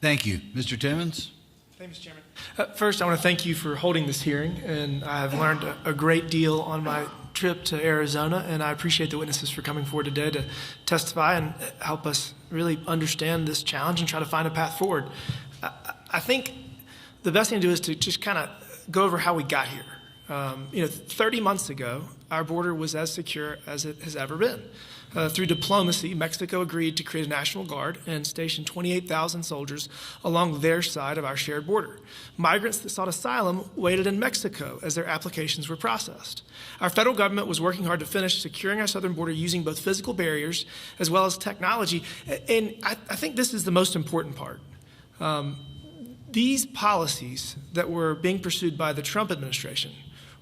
Thank you. Mr. Timmons? Thank you, Mr. Chairman. First, I want to thank you for holding this hearing, and I have learned a great deal on my trip to Arizona, and I appreciate the witnesses for coming forward today to testify and help us really understand this challenge and try to find a path forward. I think the best thing to do is to just kind of go over how we got here. 30 months ago, our border was as secure as it has ever been. Through diplomacy, Mexico agreed to create a National Guard and station 28,000 soldiers along their side of our shared border. Migrants that sought asylum waited in Mexico as their applications were processed. Our federal government was working hard to finish securing our southern border using both physical barriers as well as technology. And I think this is the most important part. These policies that were being pursued by the Trump administration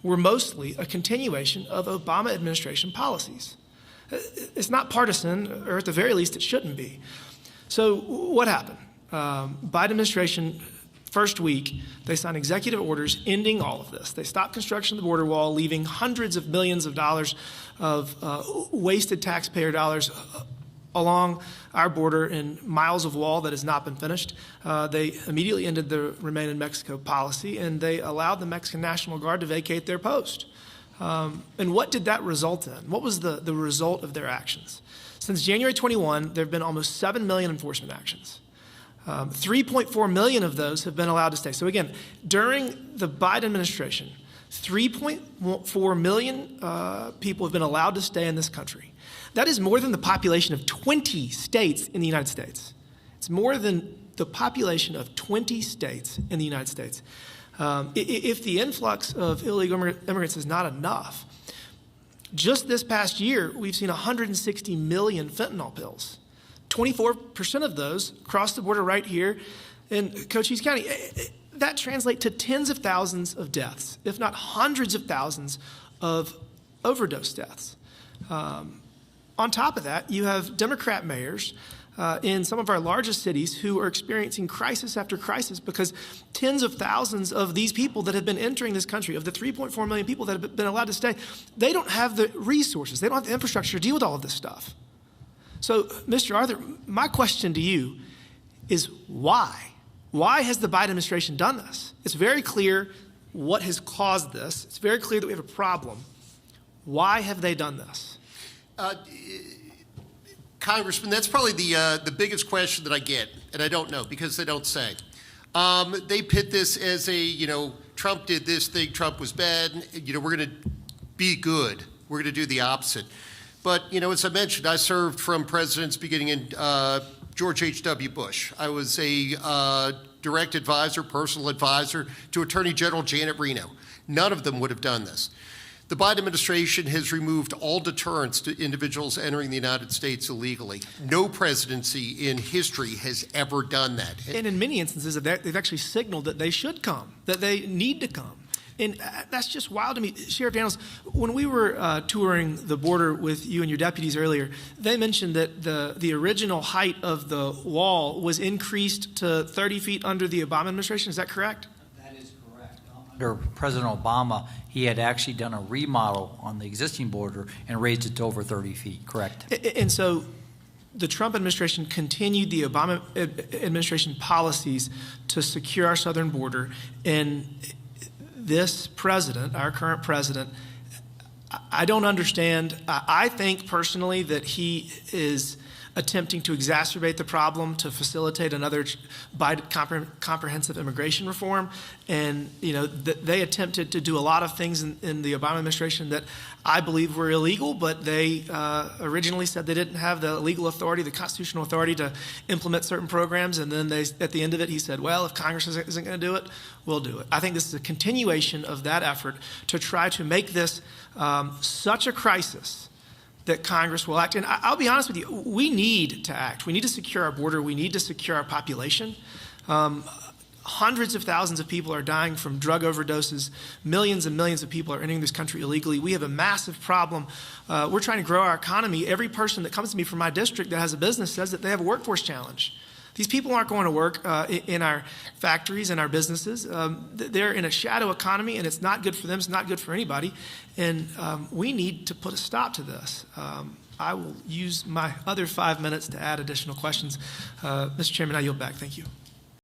were mostly a continuation of Obama administration policies. It's not partisan, or at the very least, it shouldn't be. So what happened? Biden administration, first week, they signed executive orders ending all of this. They stopped construction of the border wall, leaving hundreds of millions of dollars of wasted taxpayer dollars along our border in miles of wall that has not been finished. They immediately ended the Remain in Mexico policy, and they allowed the Mexican National Guard to vacate their post. And what did that result in? What was the result of their actions? Since January 21, there have been almost 7 million enforcement actions. 3.4 million of those have been allowed to stay. So again, during the Biden administration, 3.4 million people have been allowed to stay in this country. That is more than the population of 20 states in the United States. It's more than the population of 20 states in the United States. If the influx of illegal immigrants is not enough, just this past year, we've seen 160 million fentanyl pills. 24% of those crossed the border right here in Cochise County. That translates to tens of thousands of deaths, if not hundreds of thousands of overdose deaths. On top of that, you have Democrat mayors in some of our largest cities who are experiencing crisis after crisis because tens of thousands of these people that have been entering this country, of the 3.4 million people that have been allowed to stay, they don't have the resources, they don't have the infrastructure to deal with all of this stuff. So, Mr. Arthur, my question to you is why? Why has the Biden administration done this? It's very clear what has caused this. It's very clear that we have a problem. Why have they done this? Congressman, that's probably the biggest question that I get, and I don't know because they don't say. They pit this as a, Trump did this thing, Trump was bad, we're going to be good. We're going to do the opposite. But, as I mentioned, I served from presidents beginning in George H.W. Bush. I was a direct advisor, personal advisor to Attorney General Janet Reno. None of them would have done this. The Biden administration has removed all deterrence to individuals entering the United States illegally. No presidency in history has ever done that. And in many instances, they've actually signaled that they should come, that they need to come. And that's just wild to me. Sheriff Daniels, when we were touring the border with you and your deputies earlier, they mentioned that the original height of the wall was increased to 30 feet under the Obama administration. Is that correct? Under President Obama, he had actually done a remodel on the existing border and raised it to over 30 feet, correct? And so the Trump administration continued the Obama administration policies to secure our southern border. And this president, our current president, I don't understand. I think personally that he is attempting to exacerbate the problem to facilitate another comprehensive immigration reform. And, they attempted to do a lot of things in the Obama administration that I believe were illegal, but they originally said they didn't have the legal authority, the constitutional authority to implement certain programs. And then at the end of it, he said, well, if Congress isn't going to do it, we'll do it. I think this is a continuation of that effort to try to make this such a crisis that Congress will act. And I'll be honest with you, we need to act. We need to secure our border. We need to secure our population. Hundreds of thousands of people are dying from drug overdoses. Millions and millions of people are entering this country illegally. We have a massive problem. We're trying to grow our economy. Every person that comes to me from my district that has a business says that they have a workforce challenge. These people aren't going to work in our factories and our businesses. They're in a shadow economy, and it's not good for them. It's not good for anybody. And we need to put a stop to this. I will use my other 5 minutes to add additional questions. Mr. Chairman, I yield back. Thank you.